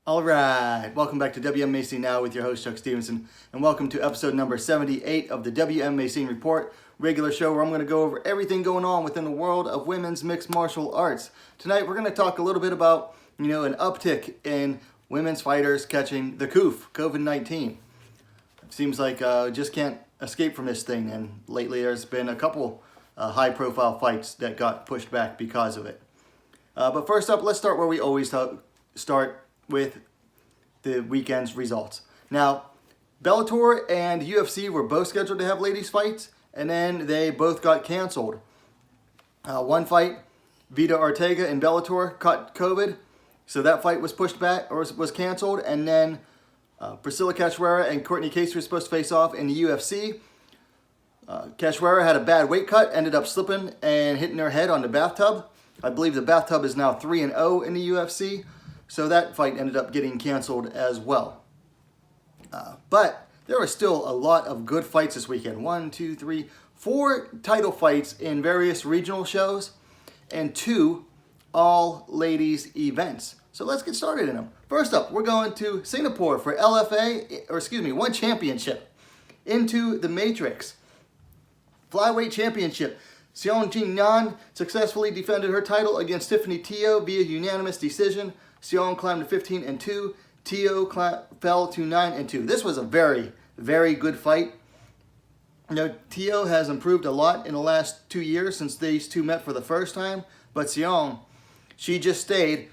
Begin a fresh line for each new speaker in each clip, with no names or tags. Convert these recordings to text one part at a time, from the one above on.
All right, welcome back to WMA Scene Now with your host Chuck Stevenson, and welcome to episode number 78 of the WMA Scene Report, regular show where I'm going to go over everything going on within the world of women's mixed martial arts. Tonight we're going to talk a little bit about, an uptick in women's fighters catching the Coof, COVID-19. Seems like just can't escape from this thing, and lately there's been a couple high-profile fights that got pushed back because of it. But first up, let's start where we always start with the weekend's results. Now, Bellator and UFC were both scheduled to have ladies fights, and then they both got canceled. One fight, Vida Ortega in Bellator caught COVID, so that fight was pushed back or was canceled, and then Priscilla Cachoeira and Courtney Casey were supposed to face off in the UFC. Cachoeira had a bad weight cut, ended up slipping and hitting her head on the bathtub. I believe the bathtub is now 3-0 in the UFC. So that fight ended up getting canceled as well. But there were still a lot of good fights this weekend. 4 title fights in various regional shows and 2 all-ladies events. So let's get started in them. First up, we're going to Singapore for one championship. Into the Matrix. Flyweight championship. Seong Jin Nan successfully defended her title against Tiffany Teo via unanimous decision. Seong climbed to 15-2. Teo fell to 9-2. This was a very, very good fight. Teo has improved a lot in the last 2 years since these two met for the first time. But Seong, she just stayed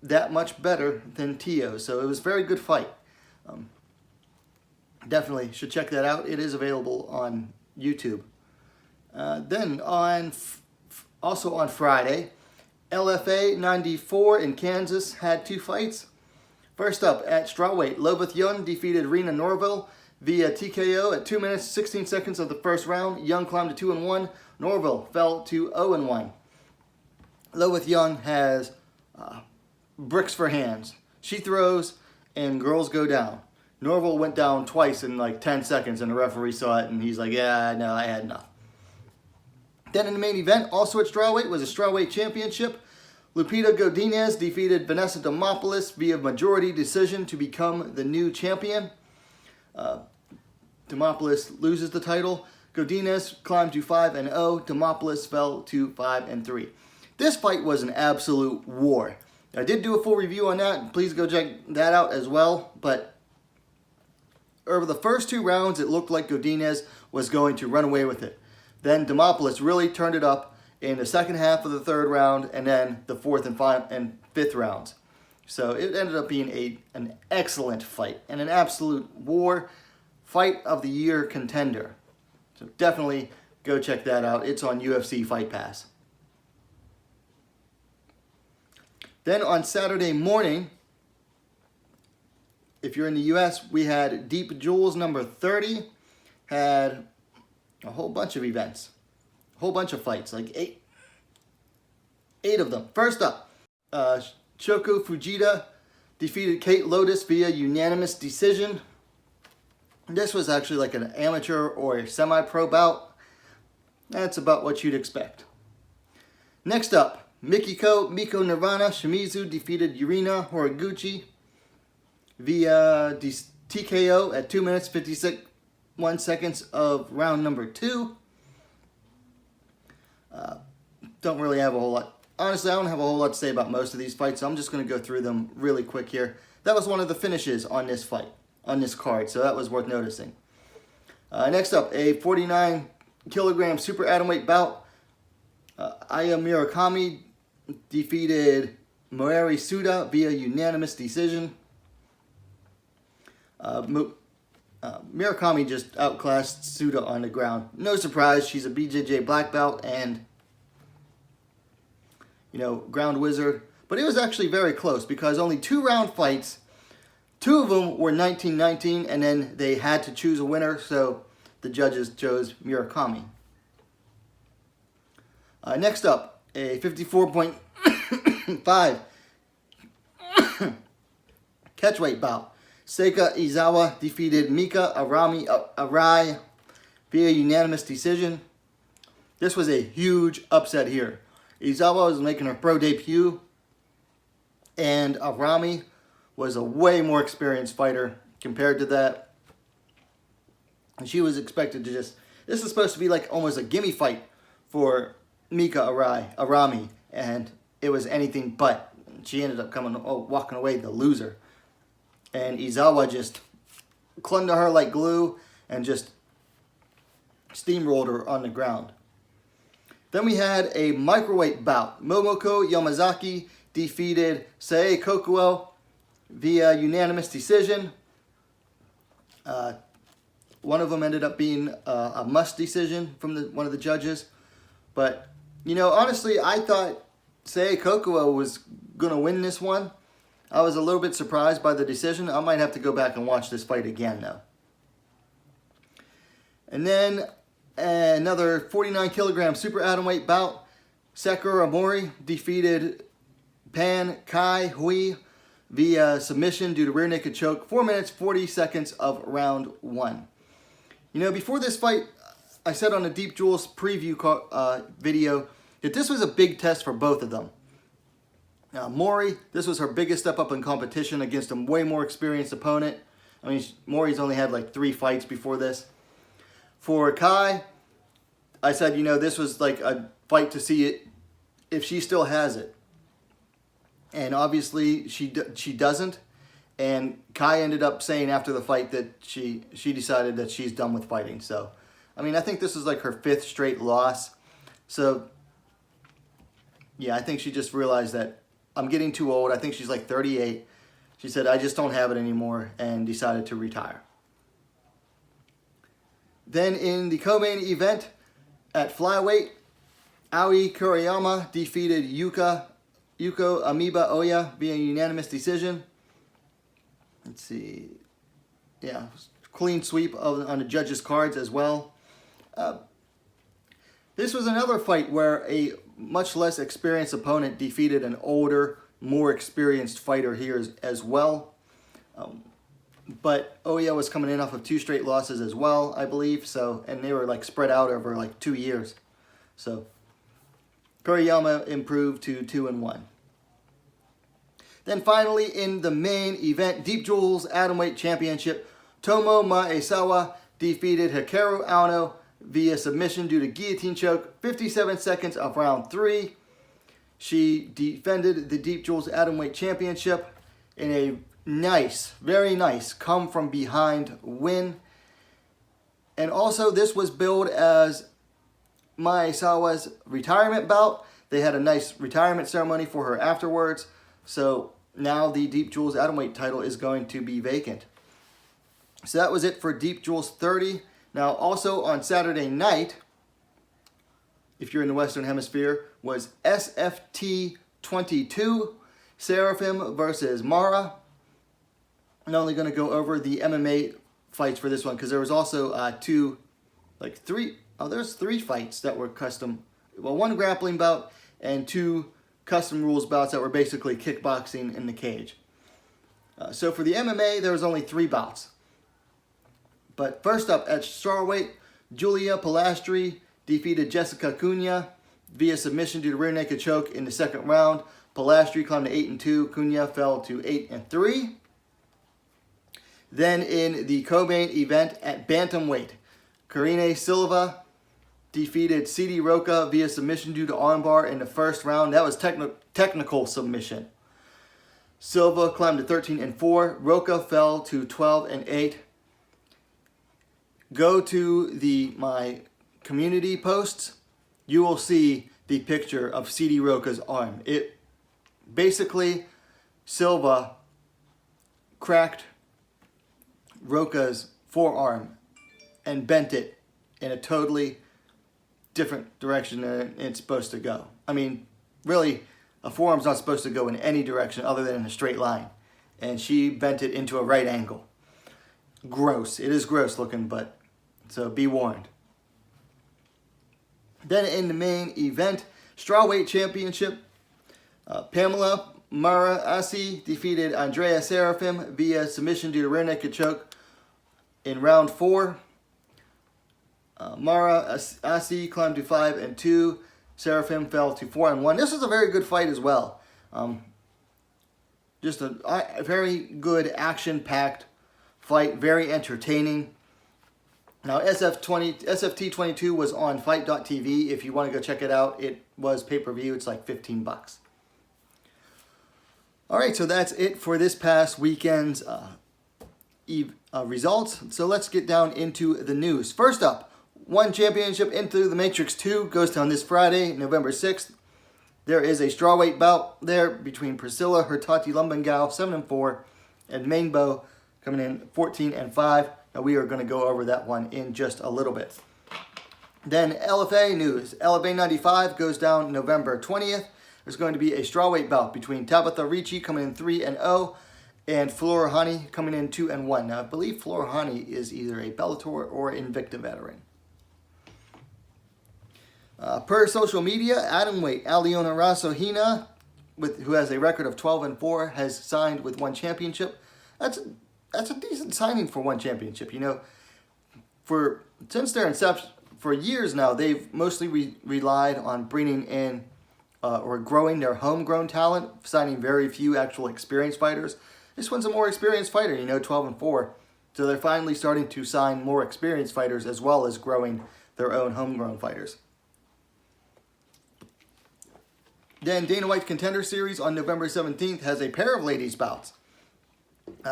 that much better than Teo. So it was a very good fight. Definitely should check that out. It is available on YouTube. Then also on Friday, LFA 94 in Kansas had 2 fights. First up, at strawweight, Loveth Young defeated Rena Norville via TKO at 2 minutes 16 seconds of the first round. Young climbed to 2-1. Norville fell to 0-1. Loveth Young has bricks for hands. She throws and girls go down. Norville went down twice in like 10 seconds and the referee saw it and he's like, yeah, no, I had enough. Then in the main event, also at strawweight, was a strawweight championship. Lupita Godinez defeated Vanessa Demopoulos via majority decision to become the new champion. Demopoulos loses the title. Godinez climbed to 5-0. Demopoulos fell to 5-3. This fight was an absolute war. I did do a full review on that. Please go check that out as well. But over the first 2 rounds, it looked like Godinez was going to run away with it. Then Demopoulos really turned it up in the second half of the 3rd round and then the 4th and 5th rounds. So it ended up being an excellent fight and an absolute war, fight of the year contender. So definitely go check that out. It's on UFC Fight Pass. Then on Saturday morning, if you're in the US, we had Deep Jewels number 30, had a whole bunch of events, a whole bunch of fights, like 8 of them. First up, Shoko Fujita defeated Kate Lotus via unanimous decision. This was actually like an amateur or semi-pro bout. That's about what you'd expect. Next up, Miko Nirvana Shimizu defeated Yurina Horiguchi via TKO at 2 minutes 56 seconds of round number 2. Don't really have a whole lot. Honestly, I don't have a whole lot to say about most of these fights, so I'm just going to go through them really quick here. That was one of the finishes on this fight, on this card, so that was worth noticing. Next up, a 49-kilogram super atomweight bout. Aya Murakami defeated Moeri Suda via unanimous decision. Murakami just outclassed Suda on the ground. No surprise, she's a BJJ black belt and, ground wizard. But it was actually very close because only 2-round fights, 2 of them were 19-19, and then they had to choose a winner, so the judges chose Murakami. Next up, a 54.5 catchweight bout. Seika Izawa defeated Mika Arai via unanimous decision. This was a huge upset here. Izawa was making her pro debut, and Arami was a way more experienced fighter compared to that. And she was expected to just, this is supposed to be like almost a gimme fight for Mika Arami, and it was anything but. She ended up walking away the loser. And Izawa just clung to her like glue and just steamrolled her on the ground. Then we had a microweight bout. Momoko Yamazaki defeated Sae Kokuo via unanimous decision. One of them ended up being a must decision from one of the judges. But, you know, honestly, I thought Sae Kokuo was going to win this one. I was a little bit surprised by the decision. I might have to go back and watch this fight again, though. And then another 49 kilogram super atomweight bout. Sekiro Amori defeated Pan Kai Hui via submission due to rear naked choke. 4 minutes, 40 seconds of round 1. You know, before this fight, I said on the Deep Jewels preview video that this was a big test for both of them. Mori, this was her biggest step up in competition against a way more experienced opponent. I mean, Mori's only had like 3 fights before this. For Kai, I said, you know, this was like a fight to see it if she still has it. And obviously she doesn't. And Kai ended up saying after the fight that she decided that she's done with fighting. So, I mean, I think this is like her 5th straight loss. So, yeah, I think she just realized that I'm getting too old. I think she's like 38. She said, I just don't have it anymore, and decided to retire. Then in the co-main event at flyweight, Aoi Kuriyama defeated Yuko Amoeba Oya via unanimous decision. Let's see. Yeah, clean sweep on the judges' cards as well. This was another fight where a much less experienced opponent defeated an older, more experienced fighter here as well. But Oya was coming in off of 2 straight losses as well, I believe. So, and they were like spread out over like 2 years. So Kuriyama improved to 2-1. Then finally in the main event, Deep Jewels Atomweight Championship, Tomo Maesawa defeated Hikaru Ano via submission due to guillotine choke. 57 seconds of round 3. She defended the Deep Jewels Atomweight Championship in a nice, very nice come from behind win. And also this was billed as Maesawa's retirement bout. They had a nice retirement ceremony for her afterwards. So now the Deep Jewels Atomweight title is going to be vacant. So that was it for Deep Jewels 30. Now also on Saturday night, if you're in the Western Hemisphere, was SFT 22, Seraphim versus Mara. I'm only going to go over the MMA fights for this one because there was also there's 3 fights that were custom. Well, 1 grappling bout and 2 custom rules bouts that were basically kickboxing in the cage. So for the MMA, there was only 3 bouts. But first up at strawweight, Julia Palastri defeated Jessica Cunha via submission due to rear naked choke in the 2nd round. Palastri climbed to 8-2. Cunha fell to 8-3. Then in the co-main event at bantamweight, Karine Silva defeated Sidi Roca via submission due to armbar in the 1st round. That was technical submission. Silva climbed to 13-4. Roca fell to 12-8. Go to my community posts. You will see the picture of Sidi Roca's arm. It basically, Silva cracked Roca's forearm and bent it in a totally different direction than it's supposed to go. I mean, really, a forearm's not supposed to go in any direction other than in a straight line. And she bent it into a right angle. Gross. It is gross looking, but so be warned. Then in the main event, strawweight championship, Pamela Mara Asi defeated Andrea Seraphim via submission due to rear naked choke in round 4. Mara Asi climbed to 5-2. Seraphim fell to 4-1. This was a very good fight as well. Just a very good action-packed fight, very entertaining. Now, SFT22 was on Fight.tv. If you want to go check it out, it was pay-per-view. It's like $15. All right, so that's it for this past weekend's results. So let's get down into the news. First up, One Championship Into the Matrix 2 goes down this Friday, November 6th. There is a strawweight bout there between Priscilla Hurtati Lumban 7-4, and Mainbow coming in 14-5. Now we are going to go over that one in just a little bit. Then LFA news. LFA 95 goes down November 20th. There's going to be a strawweight bout between Tabitha Ricci coming in 3-0 and Flora Hani coming in 2-1. Now I believe Flora Hani is either a Bellator or Invicta veteran. Per social media, atomweight Aliona Rasohina, who has a record of 12-4, has signed with One Championship. That's a decent signing for One Championship. You know, since their inception, for years now, they've mostly relied on bringing in or growing their homegrown talent, signing very few actual experienced fighters. This one's a more experienced fighter, 12-4. So they're finally starting to sign more experienced fighters as well as growing their own homegrown fighters. Then Dana White's Contender Series on November 17th has a pair of ladies bouts.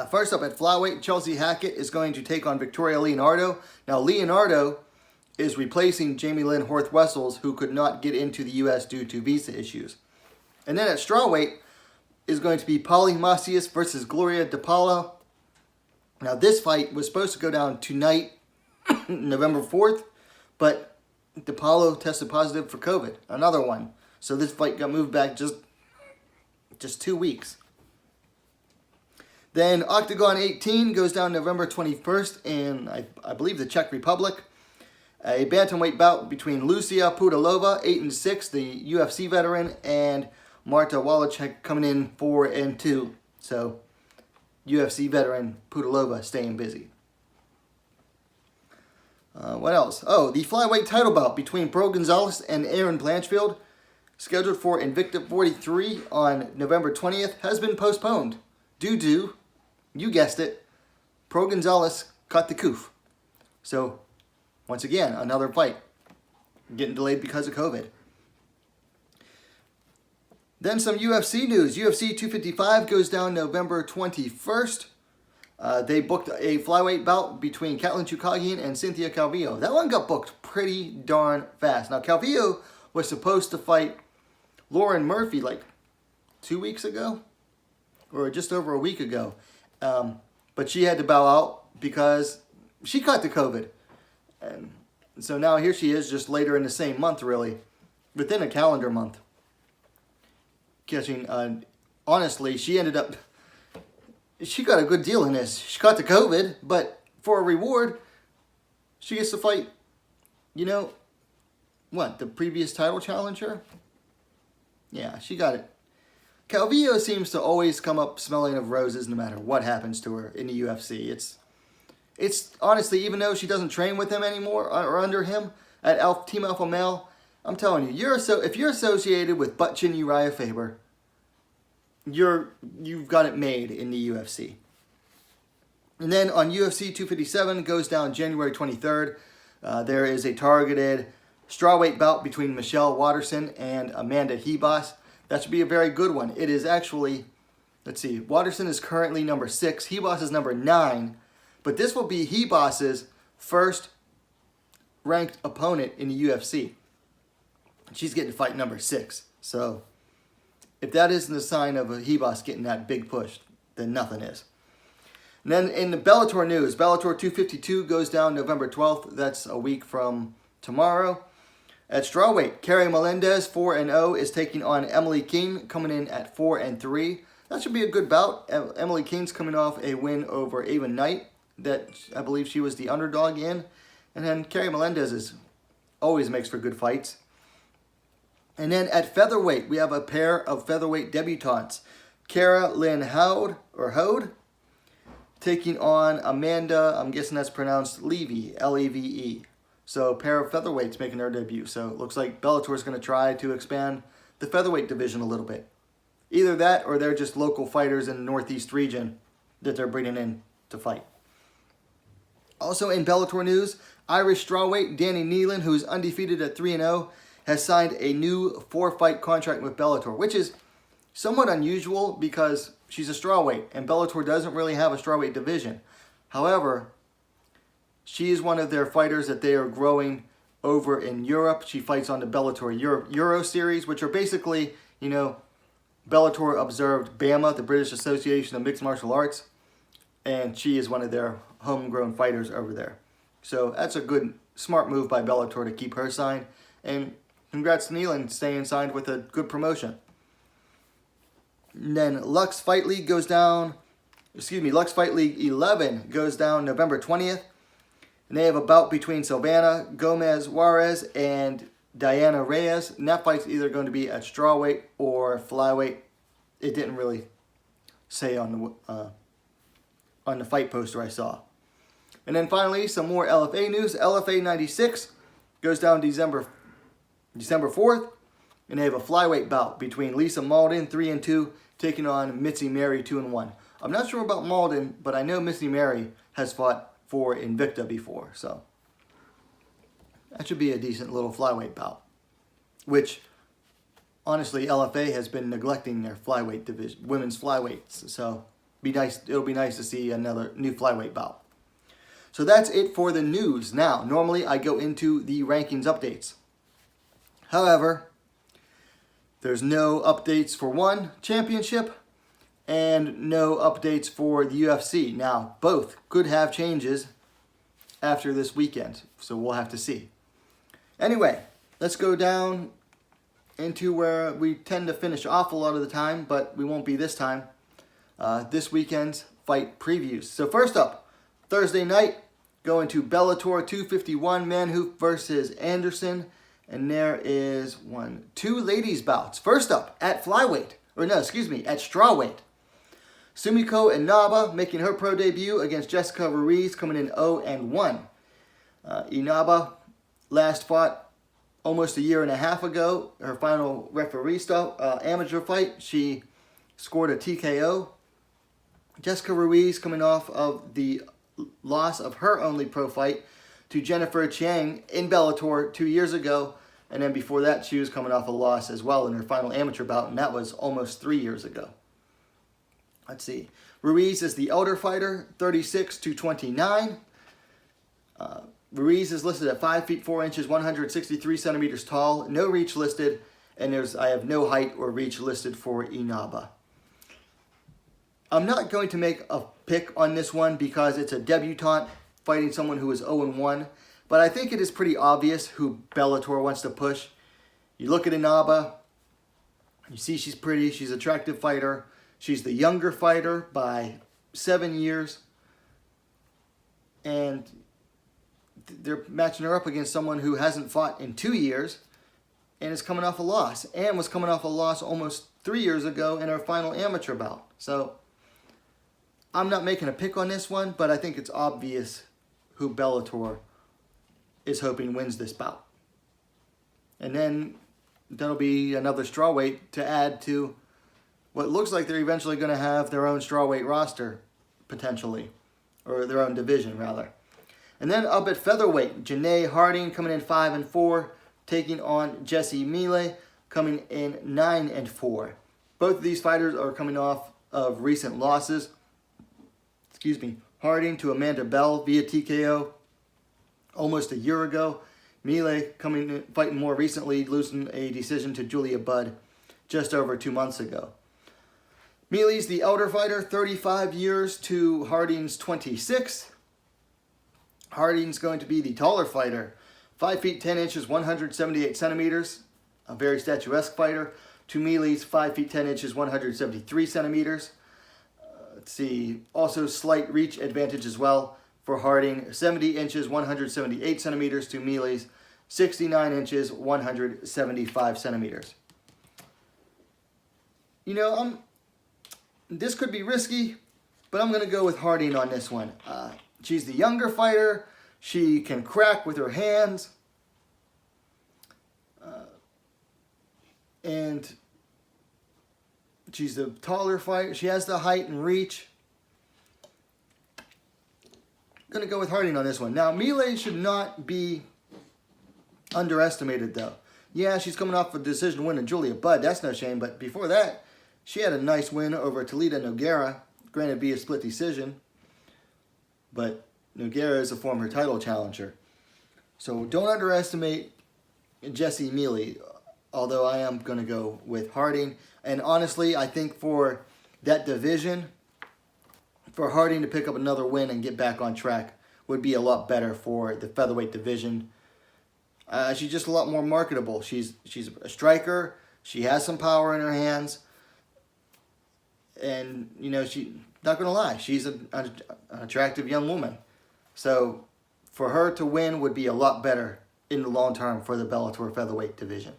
First up at flyweight, Chelsea Hackett is going to take on Victoria Leonardo. Now Leonardo is replacing Jamie Lynn Horth-Wessels, who could not get into the U.S. due to visa issues. And then at strawweight is going to be Polly Macias versus Gloria DePaulo. Now this fight was supposed to go down tonight, November 4th, but DePaulo tested positive for COVID, another one. So this fight got moved back just 2 weeks. Then Octagon 18 goes down November 21st in, I believe, the Czech Republic. A bantamweight bout between Lucia Pudilova, 8-6, the UFC veteran, and Marta Wallacek coming in 4-2. So UFC veteran Pudilova staying busy. What else? Oh, the flyweight title bout between Pro Gonzalez and Aaron Blanchfield, scheduled for Invicta 43 on November 20th, has been postponed due to, you guessed it, Pro Gonzalez caught the Coof. So, once again, another fight getting delayed because of COVID. Then some UFC news. UFC 255 goes down November 21st. They booked a flyweight bout between Katlyn Chookagian and Cynthia Calvillo. That one got booked pretty darn fast. Now, Calvillo was supposed to fight Lauren Murphy like 2 weeks ago, or just over a week ago. But she had to bow out because she caught the COVID. And so now here she is, just later in the same month, really, within a calendar month, catching, honestly, she got a good deal in this. She caught the COVID, but for a reward, she gets to fight, the previous title challenger? Yeah, she got it. Calvillo seems to always come up smelling of roses no matter what happens to her in the UFC. It's honestly, even though she doesn't train with him anymore or under him at Team Alpha Male, I'm telling you, if you're associated with butt chin Uriah Faber, you've got it made in the UFC. And then on UFC 257 goes down January 23rd. There is a targeted strawweight bout between Michelle Watterson and Amanda Hebos. That should be a very good one. It is actually, let's see, Watterson is currently number 6. Hebos is number 9. But this will be Hebos's first ranked opponent in the UFC. She's getting to fight number 6. So if that isn't a sign of a Hebos getting that big push, then nothing is. And then in the Bellator news, Bellator 252 goes down November 12th. That's a week from tomorrow. At strawweight, Carrie Melendez, 4-0, is taking on Emily King, coming in at 4-3. That should be a good bout. Emily King's coming off a win over Ava Knight that I believe she was the underdog in. And then Carrie Melendez always makes for good fights. And then at featherweight, we have a pair of featherweight debutantes. Kara Lynn Hode, taking on Amanda, I'm guessing that's pronounced Levy, L-E-V-E. So a pair of featherweights making their debut. So it looks like Bellator is going to try to expand the featherweight division a little bit. Either that or they're just local fighters in the Northeast region that they're bringing in to fight. Also in Bellator news, Irish strawweight Danny Nealon, who's undefeated at 3-0, has signed a new 4-fight contract with Bellator, which is somewhat unusual because she's a strawweight and Bellator doesn't really have a strawweight division. However, she is one of their fighters that they are growing over in Europe. She fights on the Bellator Euro series, which are basically, Bellator observed Wmma, the British Association of Mixed Martial Arts, and she is one of their homegrown fighters over there. So that's a good, smart move by Bellator to keep her signed. And congrats to Nealon staying signed with a good promotion. And then Lux Fight League 11 goes down November 20th. And they have a bout between Silvana Gomez Juarez and Diana Reyes. And that fight's either going to be at strawweight or flyweight. It didn't really say on the fight poster I saw. And then finally, some more LFA news. LFA 96 goes down December 4th. And they have a flyweight bout between Lisa Malden, 3-2, taking on Mitzi Mary, 2-1. I'm not sure about Malden, but I know Mitzi Mary has fought for Invicta before. So that should be a decent little flyweight bout. Which, honestly, LFA has been neglecting their flyweight division, women's flyweights. So it'll be nice to see another new flyweight bout. So that's it for the news. Now, normally I go into the rankings updates. However, there's no updates for one championship and no updates for the UFC. Now, both could have changes after this weekend, so we'll have to see. Anyway, let's go down into where we tend to finish off a lot of the time, but we won't be this time. This weekend's fight previews. So first up, Thursday night, going to Bellator 251, Manhoef versus Anderson. And there is 2 ladies bouts. First up, at strawweight. Sumiko Inaba making her pro debut against Jessica Ruiz, coming in 0-1. Inaba last fought almost a year and a half ago. Her final referee amateur fight, she scored a TKO. Jessica Ruiz coming off of the loss of her only pro fight to Jennifer Chiang in Bellator 2 years ago. And then before that, she was coming off a loss as well in her final amateur bout, and that was almost 3 years ago. Let's see. Ruiz is the elder fighter, 36-29. Ruiz is listed at 5 feet 4 inches, 163 centimeters tall. No reach listed, and I have no height or reach listed for Inaba. I'm not going to make a pick on this one because it's a debutante fighting someone who is 0-1. But I think it is pretty obvious who Bellator wants to push. You look at Inaba, you see she's pretty, she's an attractive fighter. She's the younger fighter by 7 years. And they're matching her up against someone who hasn't fought in 2 years and is coming off a loss. And was coming off a loss almost 3 years ago in her final amateur bout. So I'm not making a pick on this one, but I think it's obvious who Bellator is hoping wins this bout. And then that'll be another strawweight to add to what looks like they're eventually going to have their own strawweight roster, potentially. Or their own division, rather. And then up at featherweight, Janae Harding coming in 5-4, taking on Jessie Miley, coming in 9-4. Both of these fighters are coming off of recent losses. Harding to Amanda Bell via TKO almost a year ago. Miley fighting more recently, losing a decision to Julia Budd just over 2 months ago. Miley's the elder fighter, 35 years to Harding's 26. Harding's going to be the taller fighter, 5 feet 10 inches, 178 centimeters, a very statuesque fighter, to Miley's 5 feet 10 inches, 173 centimeters. Let's see, also slight reach advantage as well for Harding, 70 inches, 178 centimeters to Miley's 69 inches, 175 centimeters. This could be risky, but I'm going to go with Harding on this one. She's the younger fighter. She can crack with her hands. And She's a taller fighter. She has the height and reach. I'm going to go with Harding on this one. Now, Miley should not be underestimated, though. Yeah, she's coming off a decision win in Julia Budd. That's no shame. But before that, she had a nice win over Talita Nogueira. Granted, via split decision. But Nogueira is a former title challenger. So don't underestimate Jessie Miley. Although I am going to go with Harding. And honestly, I think for that division, for Harding to pick up another win and get back on track would be a lot better for the featherweight division. She's just a lot more marketable. She's a striker. She has some power in her hands. And, you know, not going to lie, she's an attractive young woman. So for her to win would be a lot better in the long term for the Bellator featherweight division.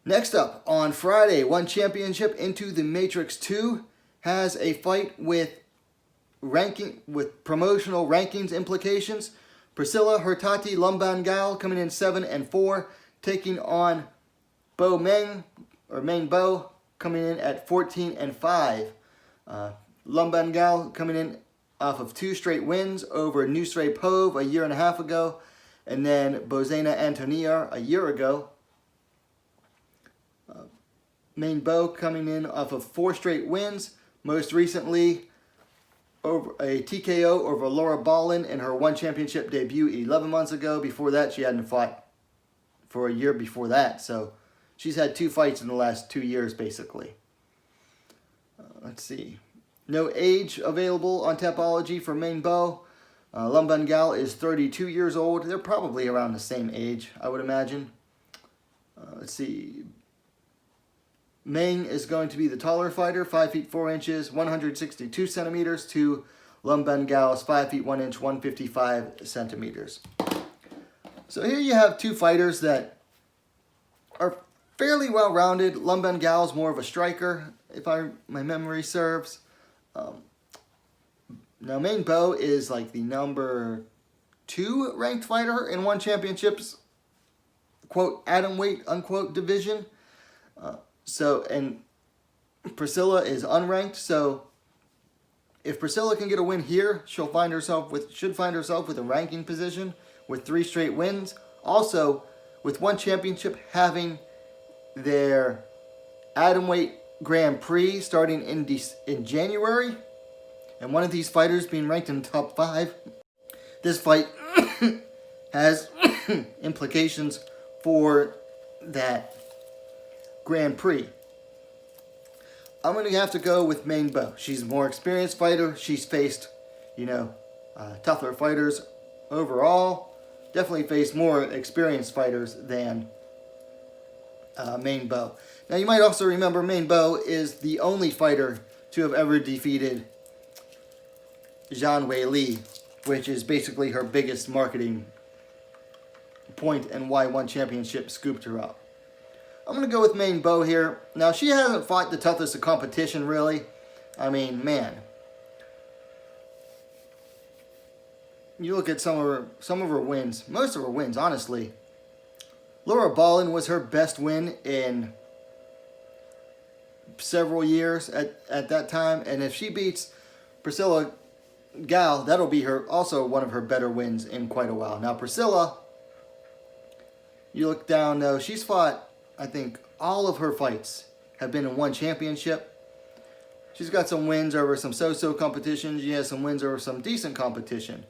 Next up, on Friday, One Championship Into the Matrix 2 has a fight with promotional rankings implications. Priscilla Hurtati Lumban Gal coming in 7-4, taking on Bo Meng, or Meng Bo, coming in at 14-5. Lumban Gal coming in off of 2 straight wins over Nusre Pove a year and a half ago, and then Bozena Antonia a year ago. Meng Bo coming in off of 4 straight wins, most recently over a TKO over Laura Ballin in her One Championship debut 11 months ago. Before that, she hadn't fought for a year before that. So she's had 2 fights in the last 2 years, basically. Let's see. No age available on Tapology for Meng Bo. Lumban Gal is 32 years old. They're probably around the same age, I would imagine. Let's see. Meng is going to be the taller fighter, 5 feet 4 inches, 162 centimeters, to Lumban Gal's 5 feet 1 inch, 155 centimeters. So here you have 2 fighters that are fairly well-rounded. Lumban Gal is more of a striker, if my memory serves. Now Meng Bo is like the number 2 ranked fighter in One Championship's quote atomweight unquote division. And Priscilla is unranked, so if Priscilla can get a win here, should find herself with a ranking position with 3 straight wins. Also, with One Championship having their atomweight Grand Prix starting in January, and one of these fighters being ranked in the top 5, this fight has implications for that Grand Prix. I'm going to have to go with Meng Bo. She's a more experienced fighter. She's faced, tougher fighters overall. Definitely faced more experienced fighters than Meng Bo. Now, you might also remember Meng Bo is the only fighter to have ever defeated Zhang Weili, which is basically her biggest marketing point and why One Championship scooped her up. I'm going to go with Meng Bo here. Now, she hasn't fought the toughest of competition, really. I mean, man. You look at some of her wins, most of her wins, honestly. Laura Ballin was her best win in several years at that time. And if she beats Priscilla Gal, that'll be also one of her better wins in quite a while. Now, Priscilla, you look down, though, she's fought, I think, all of her fights have been in One Championship. She's got some wins over some so-so competition. She has some wins over some decent competition.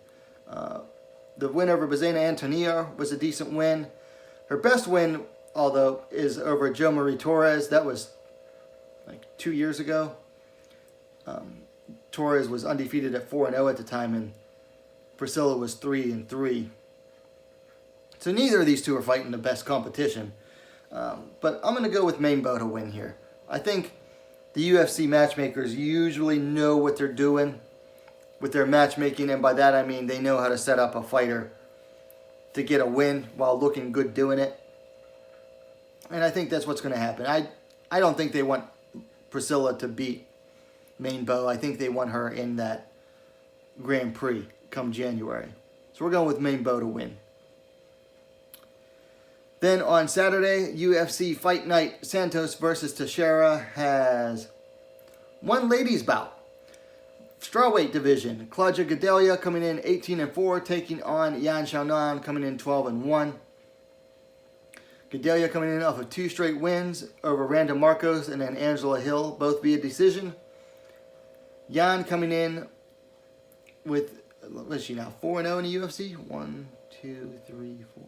The win over Bozena Antonia was a decent win. Her best win, although, is over Jo Marie Torres. That was like 2 years ago. Torres was undefeated at 4-0 at the time, and Priscilla was 3-3. So neither of these two are fighting the best competition. But I'm going to go with Meng Bo to win here. I think the UFC matchmakers usually know what they're doing with their matchmaking, and by that I mean they know how to set up a fighter to get a win while looking good doing it. And I think that's what's going to happen. I don't think they want Priscilla to beat Meng Bo. I think they want her in that Grand Prix come January. So we're going with Meng Bo to win. Then on Saturday, UFC Fight Night, Santos versus Teixeira has one ladies bout. Strawweight division, Claudia Godelia coming in 18-4, taking on Yan Xiaonan coming in 12-1. Godelia coming in off of 2 straight wins over Randa Marcos and then Angela Hill, both via decision. Yan coming in with, what is she now, 4-0 in the UFC? 1, 2, 3, 4.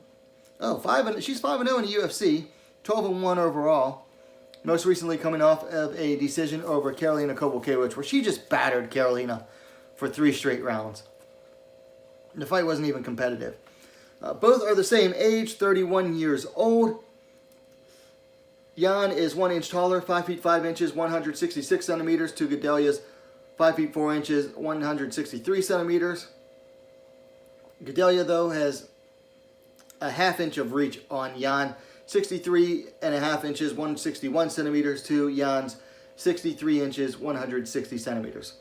Oh, 5. She's 5-0 in the UFC, 12-1 overall. Most recently coming off of a decision over Karolina Kowalkiewicz, where she just battered Karolina for 3 straight rounds. The fight wasn't even competitive. Both are the same age, 31 years old. Yan is 1 inch taller, 5 feet 5 inches, 166 centimeters, to Godelia's 5 feet 4 inches, 163 centimeters. Godelia, though, has a ½ inch of reach on Yan, 63.5 inches, 161 centimeters, to Jan's 63 inches, 160 centimeters.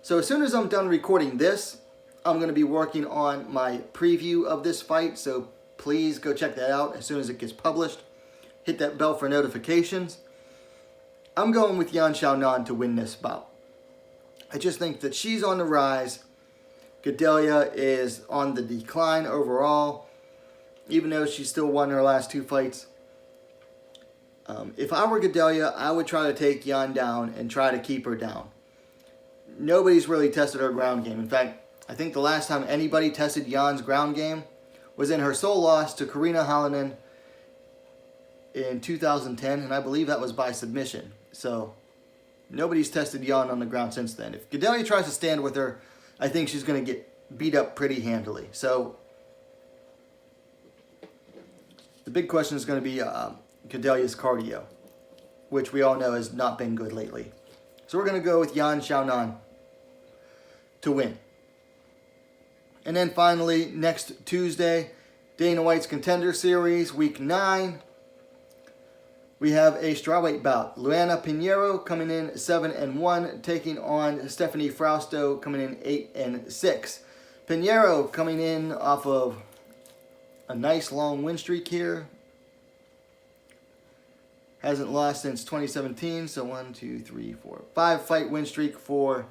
So as soon as I'm done recording this, I'm going to be working on my preview of this fight, so please go check that out as soon as it gets published. Hit that bell for notifications. I'm going with Yan Xiaonan to win this bout. I just think that she's on the rise. Godelia is on the decline overall, even though she still won her last 2 fights. If I were Godelia, I would try to take Yan down and try to keep her down. Nobody's really tested her ground game. In fact, I think the last time anybody tested Jan's ground game was in her sole loss to Karina Hallinan in 2010, and I believe that was by submission. So nobody's tested Yan on the ground since then. If Godelia tries to stand with her, I think she's going to get beat up pretty handily. So the big question is going to be Godelia's cardio, which we all know has not been good lately. So we're going to go with Yan Xiaonan to win. And then finally, next Tuesday, Dana White's Contender Series, Week 9. We have a strawweight bout. Luana Pinero coming in 7-1, taking on Stephanie Frausto coming in 8-6. Pinero coming in off of a nice long win streak here. Hasn't lost since 2017, so 1, 2, 3, 4, 5 fight win streak for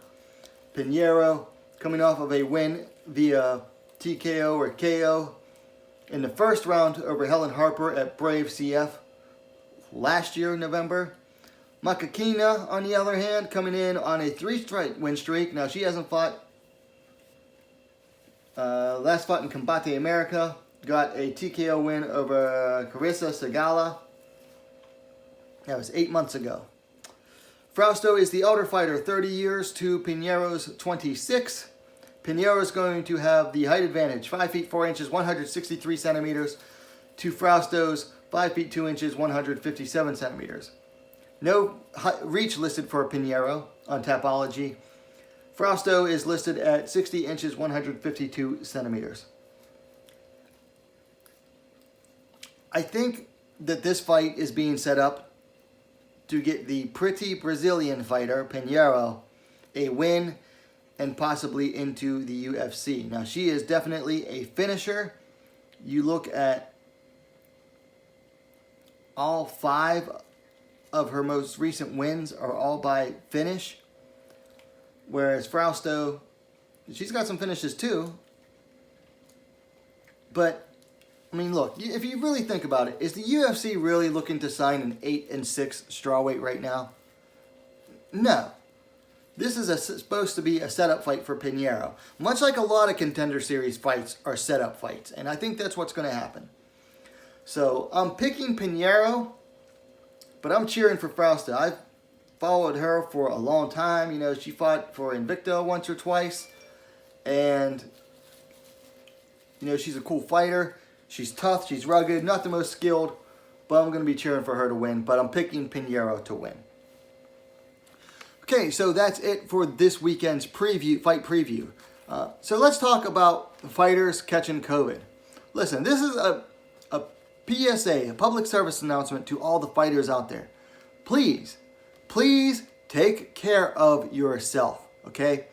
Pinero. Coming off of a win via TKO or KO in the first round over Helen Harper at Brave CF last year in November. Makakina, on the other hand, coming in on a 3-fight win streak. Now, she hasn't fought. Last fought in Combate America. Got a TKO win over Carissa Segala. That was 8 months ago. Frausto is the elder fighter, 30 years to Pinero's 26. Pinero is going to have the height advantage, 5 feet 4 inches, 163 centimeters, to Frausto's 5 feet 2 inches, 157 centimeters. No reach listed for Pinero on Tapology. Frasto is listed at 60 inches, 152 centimeters. I think that this fight is being set up to get the pretty Brazilian fighter, Pinero, a win and possibly into the UFC. Now, she is definitely a finisher. You look at all 5 of her most recent wins are all by finish, whereas Frausto, she's got some finishes too. But, I mean, look, if you really think about it, is the UFC really looking to sign an 8-6 strawweight right now? No. This is supposed to be a setup fight for Pinero. Much like a lot of Contender Series fights are setup fights. And I think that's what's going to happen. So I'm picking Pinero, but I'm cheering for Frausto. I've followed her for a long time. You know, she fought for Invicta once or twice. And, you know, she's a cool fighter. She's tough. She's rugged. Not the most skilled. But I'm going to be cheering for her to win. But I'm picking Pinero to win. Okay, so that's it for this weekend's fight preview. So let's talk about fighters catching COVID. Listen, this is a PSA, a public service announcement to all the fighters out there. Please, please take care of yourself, okay?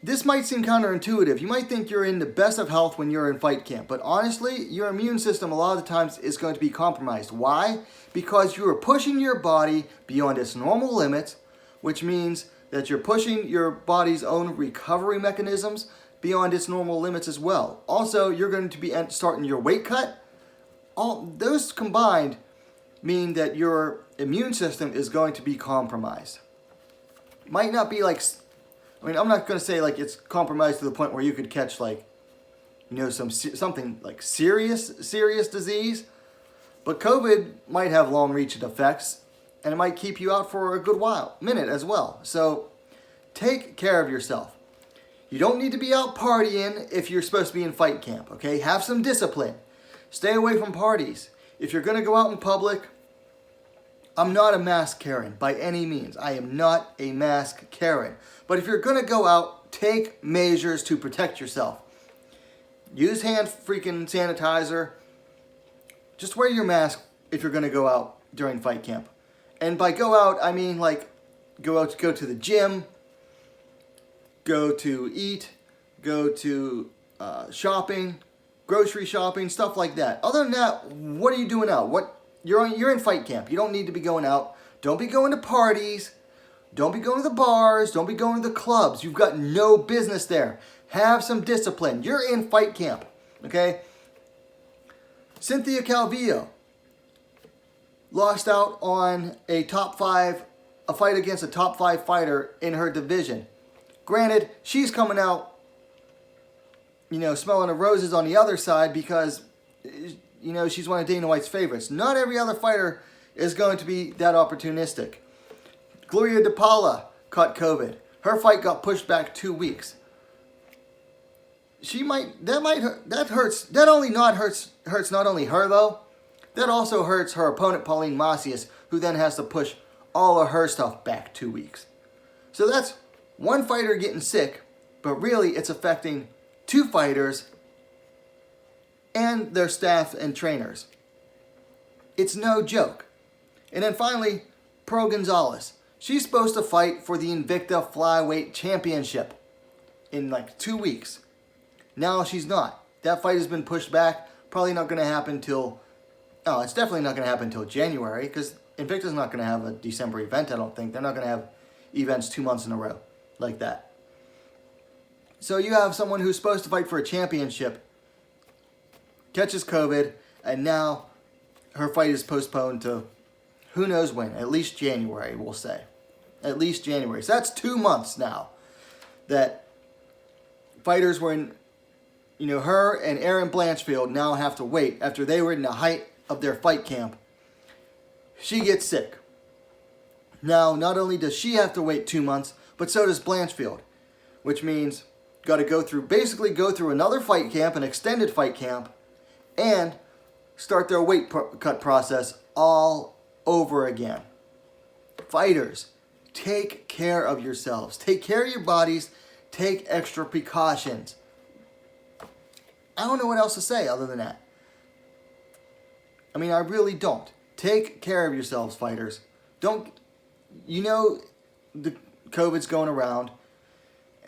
this might seem counterintuitive. You might think you're in the best of health when you're in fight camp, but honestly, your immune system a lot of the times is going to be compromised. Why? Because you are pushing your body beyond its normal limits, which means that you're pushing your body's own recovery mechanisms beyond its normal limits as well. Also, you're going to be starting your weight cut. All those combined mean that your immune system is going to be compromised. Might not be like, I mean, I'm not going to say like it's compromised to the point where you could catch like, you know, something like serious disease, but COVID might have long-reaching effects, and it might keep you out for a good minute as well. So take care of yourself. You don't need to be out partying if you're supposed to be in fight camp, okay? Have some discipline. Stay away from parties. If you're going to go out in public, I'm not a mask Karen by any means. I am not a mask Karen. But if you're going to go out, take measures to protect yourself. Use hand freaking sanitizer. Just wear your mask if you're going to go out during fight camp. And by go out, I mean like go to the gym, go to eat, go to shopping, grocery shopping, stuff like that. Other than that, what are you doing out? You're in fight camp. You don't need to be going out. Don't be going to parties. Don't be going to the bars. Don't be going to the clubs. You've got no business there. Have some discipline. You're in fight camp, okay? Cynthia Calvillo lost out on a fight against a top 5 fighter in her division. Granted, she's coming out, you know, smelling the roses on the other side because, you know, she's one of Dana White's favorites. Not every other fighter is going to be that opportunistic. Gloria DePaula caught COVID. Her fight got pushed back 2 weeks. That hurts not only her though, that also hurts her opponent Pauline Macias, who then has to push all of her stuff back 2 weeks. So that's one fighter getting sick, but really it's affecting 2 fighters and their staff and trainers. It's no joke. And then finally, Pearl Gonzalez. She's supposed to fight for the Invicta Flyweight Championship in like 2 weeks. Now she's not. That fight has been pushed back. Probably not going to happen it's definitely not going to happen until January, because Invicta's not going to have a December event, I don't think. They're not going to have events 2 months in a row like that. So you have someone who's supposed to fight for a championship, catches COVID, and now her fight is postponed to who knows when. At least January, we'll say. At least January. So that's 2 months now that fighters were in, you know, her and Erin Blanchfield now have to wait after they were in the height of their fight camp. She gets sick. Now, not only does she have to wait 2 months, but so does Blanchfield, which means got to go through another fight camp, an extended fight camp, and start their weight cut process all over again. Fighters, take care of yourselves. Take care of your bodies. Take extra precautions. I don't know what else to say other than that. I mean, I really don't. Take care of yourselves, fighters. You know the COVID's going around,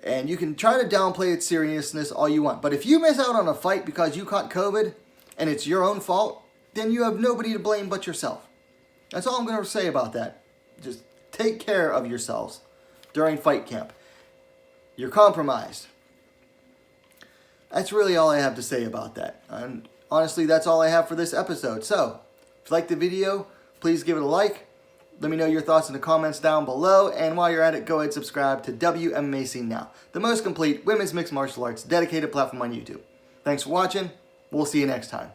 and you can try to downplay its seriousness all you want. But if you miss out on a fight because you caught COVID, and it's your own fault, then you have nobody to blame but yourself. That's all I'm going to say about that. Just take care of yourselves during fight camp. You're compromised. That's really all I have to say about that. And honestly, that's all I have for this episode. So, if you liked the video, please give it a like. Let me know your thoughts in the comments down below. And while you're at it, go ahead and subscribe to Wmma Scene Now, the most complete women's mixed martial arts dedicated platform on YouTube. Thanks for watching. We'll see you next time.